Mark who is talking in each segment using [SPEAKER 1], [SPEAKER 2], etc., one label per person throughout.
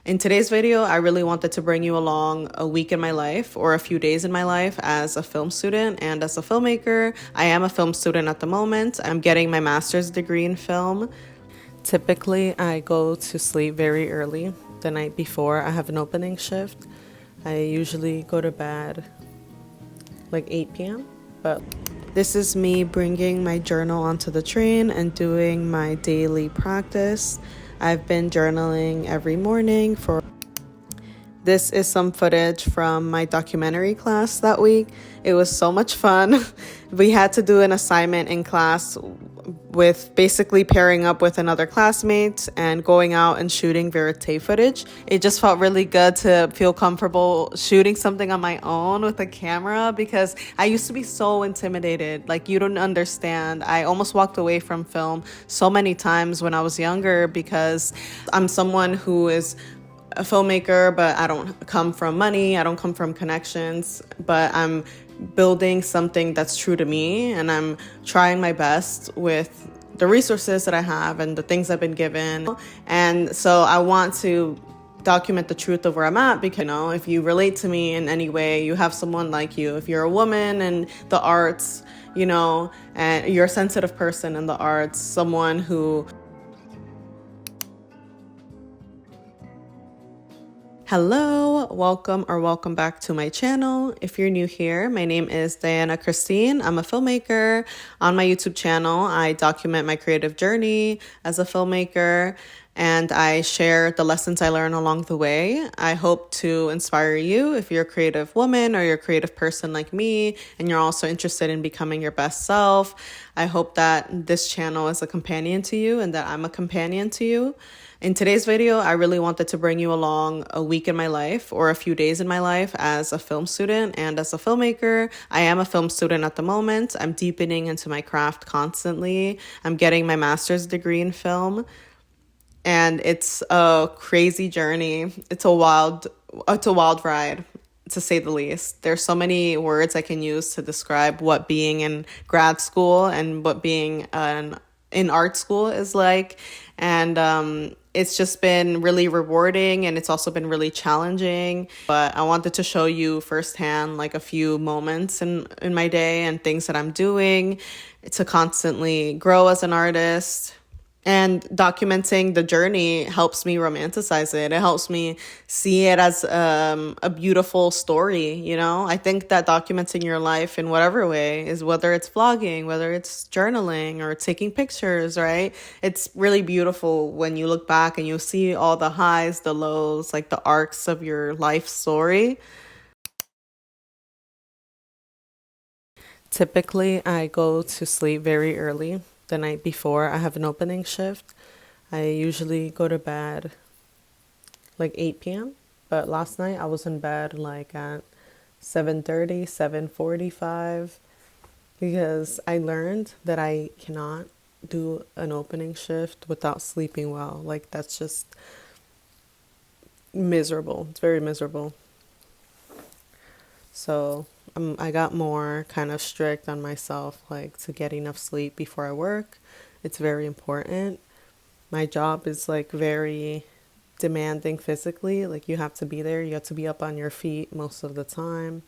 [SPEAKER 1] In today's video, I really wanted to bring you along a week in my life or a few days in my life as a film student and as a filmmaker. I am a film student at the moment. I'm getting my master's degree in film. Typically, I go to sleep very early the night before I have an opening shift. I usually go to bed like 8 p.m. But this is me bringing my journal onto the train and doing my daily practice. I've been journaling every morning for... This is some footage from my documentary class that week. It was so much fun. We had to do an assignment in class with basically pairing up with another classmate and going out and shooting verite footage. It just felt really good to feel comfortable shooting something on my own with a camera because I used to be so intimidated. Like, you don't understand. I almost walked away from film so many times when I was younger because I'm someone who is a filmmaker, but I don't come from money. I don't come from connections, but I'm building something that's true to me, and I'm trying my best with the resources that I have and the things I've been given. And so I want to document the truth of where I'm at because, if you relate to me in any way, you have someone like you. If you're a woman in the arts, and you're a sensitive person in the arts, someone who... Hello, welcome back to my channel. If you're new here, my name is Dianachristine. I'm a filmmaker. On my YouTube channel, I document my creative journey as a filmmaker, and I share the lessons I learn along the way. I hope to inspire you if you're a creative woman or you're a creative person like me, and you're also interested in becoming your best self. I hope that this channel is a companion to you and that I'm a companion to you. In today's video, I really wanted to bring you along a week in my life or a few days in my life as a film student and as a filmmaker. I am a film student at the moment. I'm deepening into my craft constantly. I'm getting my master's degree in film, and it's a crazy journey. It's a wild ride, to say the least. There's so many words I can use to describe what being in grad school and what being in art school is like. And it's just been really rewarding, and it's also been really challenging. But I wanted to show you firsthand like a few moments in my day and things that I'm doing to constantly grow as an artist. And documenting the journey helps me romanticize it. It helps me see it as a beautiful story, I think that documenting your life in whatever way is, whether it's vlogging, whether it's journaling or taking pictures, right? It's really beautiful when you look back and you see all the highs, the lows, like the arcs of your life story. Typically, I go to sleep very early the night before I have an opening shift. I usually go to bed like 8 p.m. But last night I was in bed like at 7:30, 7:45 because I learned that I cannot do an opening shift without sleeping well. Like, that's just miserable. It's very miserable. So I got more kind of strict on myself, like to get enough sleep before I work. It's very important. My job is like very demanding physically. Like, you have to be there. You have to be up on your feet most of the time.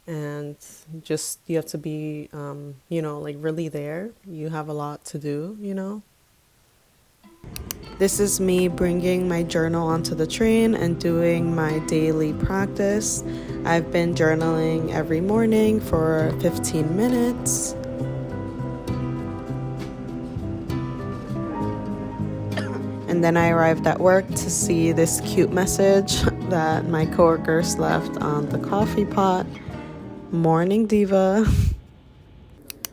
[SPEAKER 1] And just, you have to be, like really there. You have a lot to do. This is me bringing my journal onto the train and doing my daily practice. I've been journaling every morning for 15 minutes. And then I arrived at work to see this cute message that my coworkers left on the coffee pot. Morning, diva.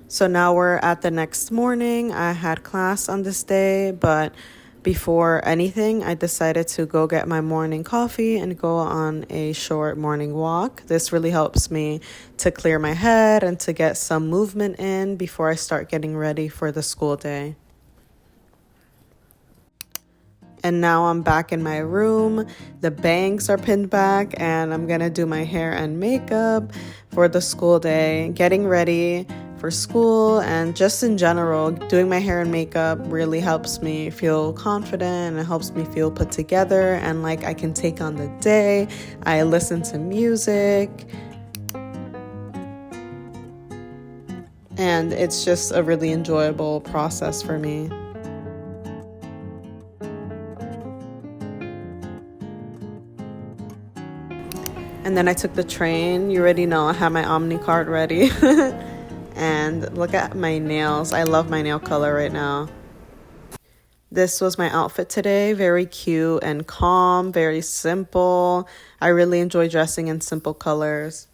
[SPEAKER 1] So now we're at the next morning. I had class on this day, but before anything, I decided to go get my morning coffee and go on a short morning walk. This really helps me to clear my head and to get some movement in before I start getting ready for the school day. And now I'm back in my room. The bangs are pinned back, and I'm gonna do my hair and makeup for the school day, getting ready. for school, and just in general, doing my hair and makeup really helps me feel confident and it helps me feel put together and like I can take on the day. I listen to music, and it's just a really enjoyable process for me. And then I took the train. You already know I have my Omni card ready. And look at my nails. I love my nail color right now. This was my outfit today. Very cute and calm, very simple. I really enjoy dressing in simple colors.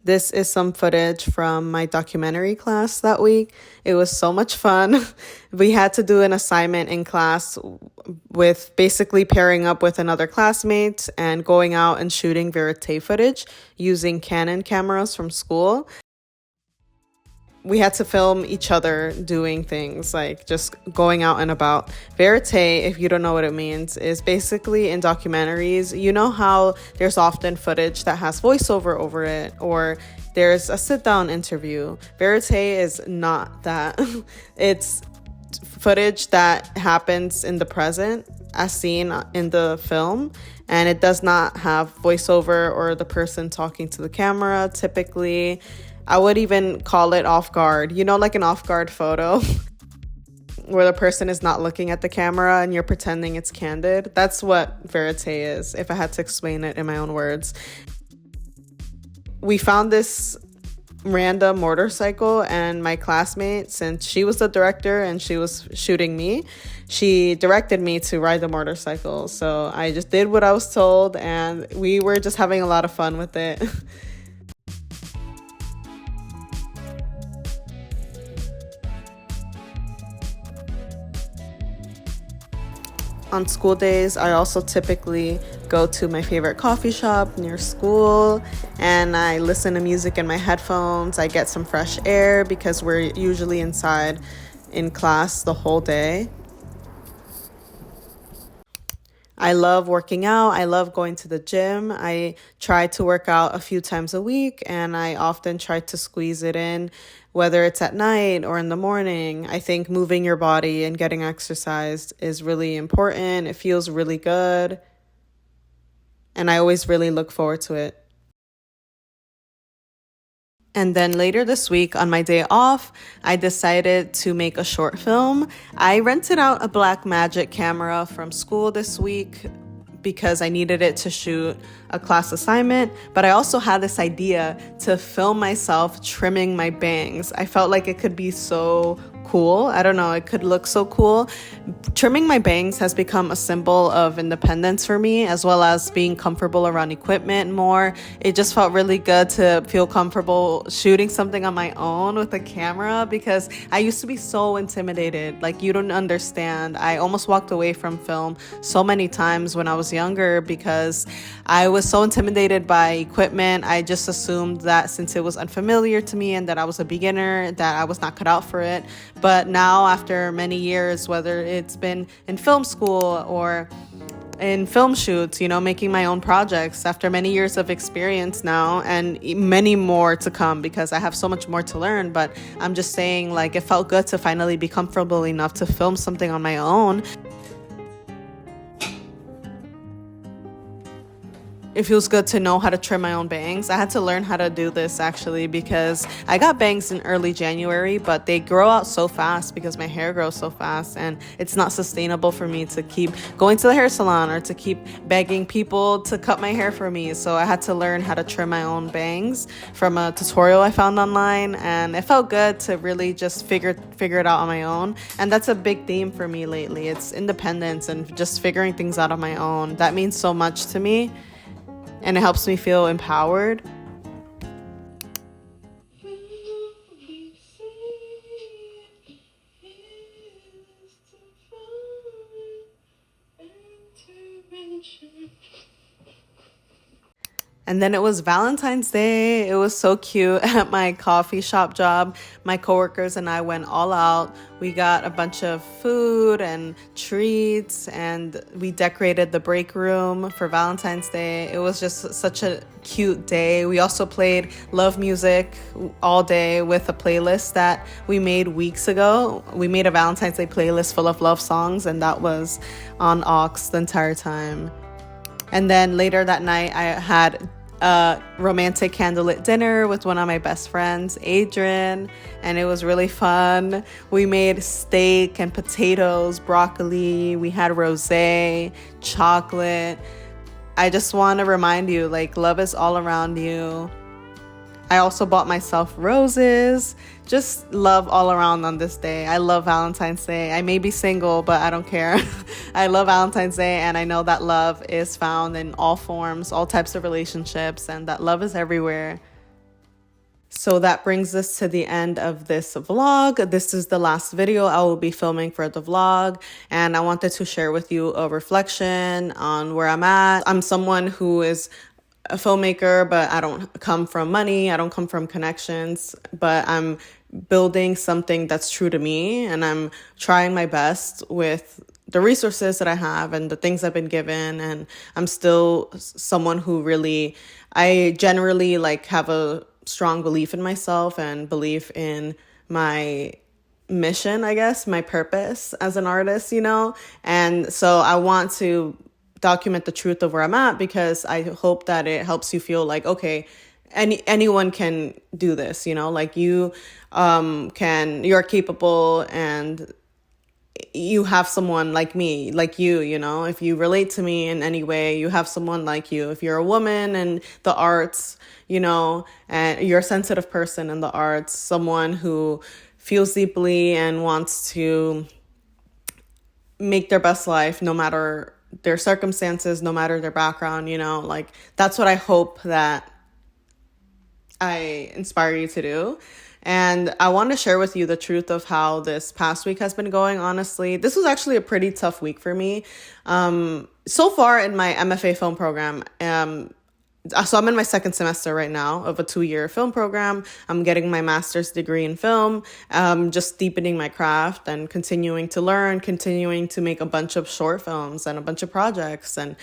[SPEAKER 1] This is some footage from my documentary class that week. It was so much fun. We had to do an assignment in class with basically pairing up with another classmate and going out and shooting verite footage using Canon cameras from school. We had to film each other doing things like just going out and about. Verite, if you don't know what it means, is basically in documentaries, you know how there's often footage that has voiceover over it, or there's a sit-down interview. Verite is not that. It's footage that happens in the present as seen in the film, and it does not have voiceover or the person talking to the camera typically. I would even call it off guard, you know, like an off guard photo where the person is not looking at the camera and you're pretending it's candid. That's what verite is, if I had to explain it in my own words. We found this random motorcycle, and my classmate, since she was the director and she was shooting me, she directed me to ride the motorcycle. So I just did what I was told, and we were just having a lot of fun with it. On school days, I also typically go to my favorite coffee shop near school and I listen to music in my headphones. I get some fresh air because we're usually inside in class the whole day. I love working out. I love going to the gym. I try to work out a few times a week, and I often try to squeeze it in, whether it's at night or in the morning. I think moving your body and getting exercised is really important. It feels really good, and I always really look forward to it. And then later this week, on my day off, I decided to make a short film. I rented out a Blackmagic camera from school this week because I needed it to shoot a class assignment, but I also had this idea to film myself trimming my bangs. I felt like it could be so cool. I don't know, it could look so cool. Trimming my bangs has become a symbol of independence for me, as well as being comfortable around equipment more. It just felt really good to feel comfortable shooting something on my own with a camera, because I used to be so intimidated. Like, you don't understand. I almost walked away from film so many times when I was younger because I was so intimidated by equipment. I just assumed that since it was unfamiliar to me and that I was a beginner, that I was not cut out for it. But now, after many years, whether it's been in film school or in film shoots, you know, making my own projects, after many years of experience now and many more to come, because I have so much more to learn. But I'm just saying, like, it felt good to finally be comfortable enough to film something on my own. It feels good to know how to trim my own bangs. I had to learn how to do this actually because I got bangs in early January, but they grow out so fast because my hair grows so fast, and it's not sustainable for me to keep going to the hair salon or to keep begging people to cut my hair for me. So I had to learn how to trim my own bangs from a tutorial I found online, and it felt good to really just figure it out on my own. And that's a big theme for me lately. It's independence and just figuring things out on my own. That means so much to me, and it helps me feel empowered. And then it was Valentine's Day. It was so cute at my coffee shop job. My coworkers and I went all out. We got a bunch of food and treats, and we decorated the break room for Valentine's Day. It was just such a cute day. We also played love music all day with a playlist that we made weeks ago. We made a Valentine's Day playlist full of love songs, and that was on aux the entire time. And then later that night, I had a romantic candlelit dinner with one of my best friends, Adrian, and it was really fun. We made steak and potatoes, broccoli. We had rosé, chocolate. I just want to remind you, like, love is all around you. I also bought myself roses. Just love all around on this day. I love Valentine's Day. I may be single, but I don't care. I love Valentine's Day, and I know that love is found in all forms, all types of relationships, and that love is everywhere. So that brings us to the end of this vlog. This is the last video I will be filming for the vlog, and I wanted to share with you a reflection on where I'm at. I'm someone who is a filmmaker, but I don't come from money. I don't come from connections, but I'm building something that's true to me, and I'm trying my best with the resources that I have and the things I've been given. And I'm still someone who really, I generally like have a strong belief in myself and belief in my mission, I guess, my purpose as an artist, And so I want to document the truth of where I'm at, because I hope that it helps you feel like, okay, anyone can do this, like you're capable, and you have someone like me, like you, if you relate to me in any way, you have someone like you. If you're a woman in the arts, and you're a sensitive person in the arts, someone who feels deeply and wants to make their best life, no matter their circumstances, no matter their background, like that's what I hope that I inspire you to do. And I want to share with you the truth of how this past week has been going. Honestly, this was actually a pretty tough week for me. So far in my MFA film program, so I'm in my second semester right now of a 2-year film program. I'm getting my master's degree in film, just deepening my craft and continuing to learn, continuing to make a bunch of short films and a bunch of projects, and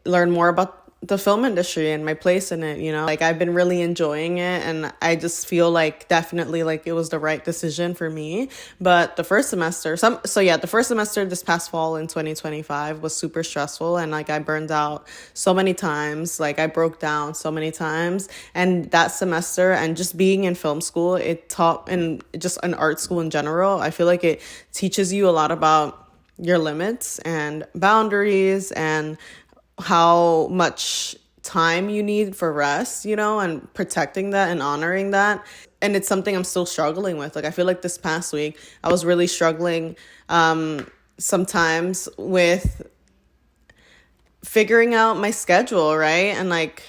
[SPEAKER 1] learn more about the film industry and my place in it, like I've been really enjoying it, and I just feel like definitely like it was the right decision for me. But the first semester, the first semester this past fall in 2025 was super stressful, and like I burned out so many times, like I broke down so many times. And that semester, and just being in film school, it taught, and just an art school in general, I feel like it teaches you a lot about your limits and boundaries, and how much time you need for rest, and protecting that and honoring that. And it's something I'm still struggling with. Like, I feel like this past week, I was really struggling sometimes with figuring out my schedule, right? And like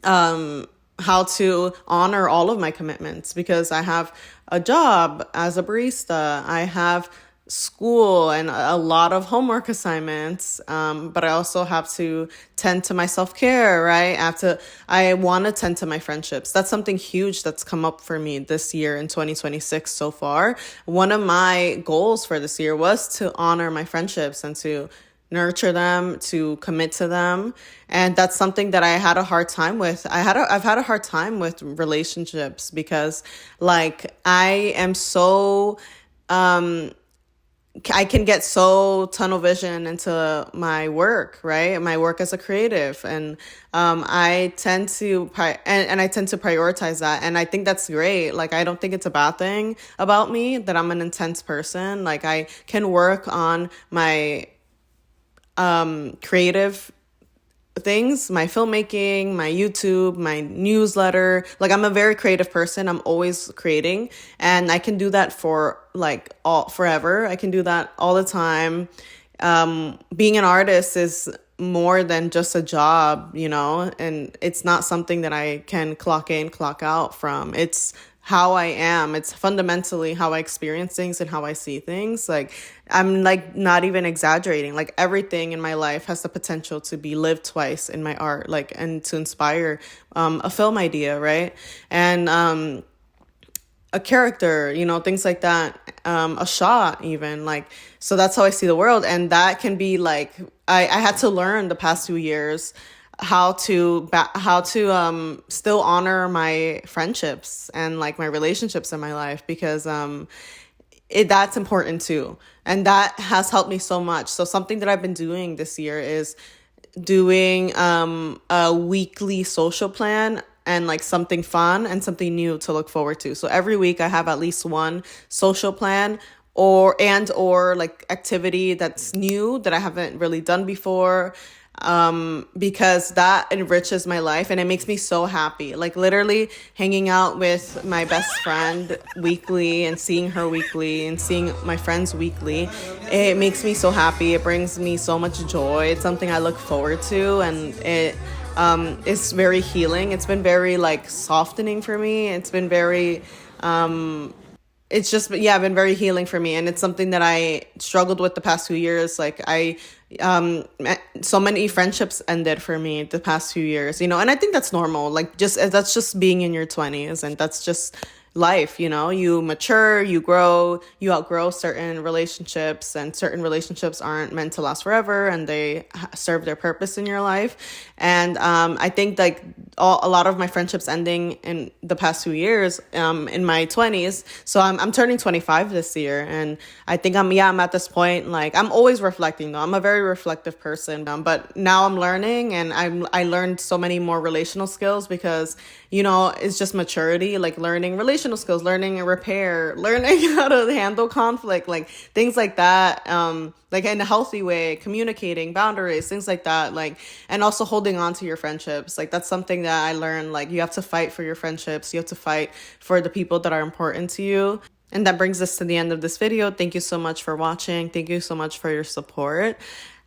[SPEAKER 1] how to honor all of my commitments, because I have a job as a barista. I have school and a lot of homework assignments, but I also have to tend to my self-care, right? I want to tend to my friendships. That's something huge that's come up for me this year in 2026 so far. One of my goals for this year was to honor my friendships and to nurture them, to commit to them. And that's something that I had a hard time with. I've had a hard time with relationships, because like I am so I can get so tunnel vision into my work, right? My work as a creative. And I tend to, I tend to prioritize that. And I think that's great. Like, I don't think it's a bad thing about me that I'm an intense person. Like, I can work on my creative things, my filmmaking, my YouTube, my newsletter. Like, I'm a very creative person. I'm always creating, and I can do that for like forever. I can do that all the time. Being an artist is more than just a job, and it's not something that I can clock in, clock out from. It's how I am. It's fundamentally how I experience things and how I see things. Like, I'm like not even exaggerating. Like, everything in my life has the potential to be lived twice in my art, like, and to inspire a film idea, right? And a character, things like that, a shot even, like, so that's how I see the world. And that can be like, I had to learn the past 2 years how to still honor my friendships and like my relationships in my life, because that's important too. And that has helped me so much. So something that I've been doing this year is doing a weekly social plan, and like something fun and something new to look forward to. So every week I have at least one social plan or like activity that's new that I haven't really done before, because that enriches my life and it makes me so happy. Like, literally hanging out with my best friend weekly and seeing her weekly and seeing my friends weekly, it makes me so happy. It brings me so much joy. It's something I look forward to, and it's very healing. It's been very like softening for me. It's been very it's just, yeah, been very healing for me. And it's something that I struggled with the past 2 years. Like, so many friendships ended for me the past few years, and I think that's normal. Like, that's just being in your 20s, and that's just life. You mature, you grow, you outgrow certain relationships, and certain relationships aren't meant to last forever, and they serve their purpose in your life. And I think like a lot of my friendships ending in the past 2 years, in my 20s. So I'm turning 25 this year, and I think I'm at this point. Like, I'm always reflecting though. I'm a very reflective person, but now I'm learning, and I learned so many more relational skills, because it's just maturity, like learning relational skills, learning and repair, learning how to handle conflict, like things like that, like in a healthy way, communicating boundaries, things like that, like, and also holding on to your friendships. Like, that's something that I learned. Like, you have to fight for your friendships, you have to fight for the people that are important to you. And that brings us to the end of this video. Thank you so much for watching. Thank you so much for your support.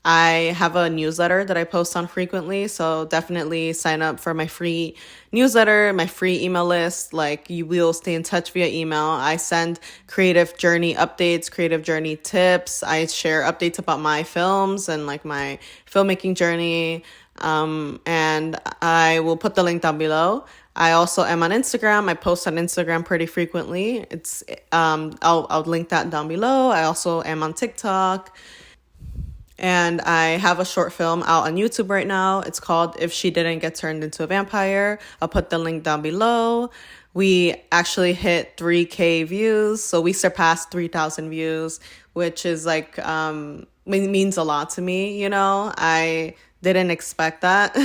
[SPEAKER 1] I have a newsletter that I post on frequently, so definitely sign up for my free newsletter, my free email list. Like, you will stay in touch via email. I send creative journey updates, creative journey tips. I share updates about my films and like my filmmaking journey. And I will put the link down below. I also am on Instagram. I post on Instagram pretty frequently. I'll link that down below. I also am on TikTok. And I have a short film out on YouTube right now. It's called If She Didn't Get Turned Into a Vampire. I'll put the link down below. We actually hit 3K views. So we surpassed 3,000 views, which is like, means a lot to me. I didn't expect that.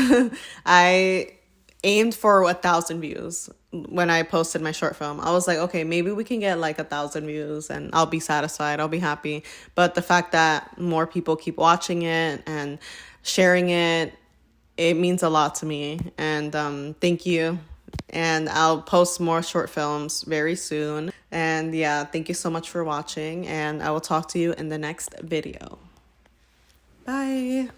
[SPEAKER 1] I aimed for 1,000 views when I posted my short film. I was like, okay, maybe we can get like 1,000 views and I'll be satisfied. I'll be happy. But the fact that more people keep watching it and sharing it, it means a lot to me. And thank you. And I'll post more short films very soon. And yeah, thank you so much for watching. And I will talk to you in the next video. Bye.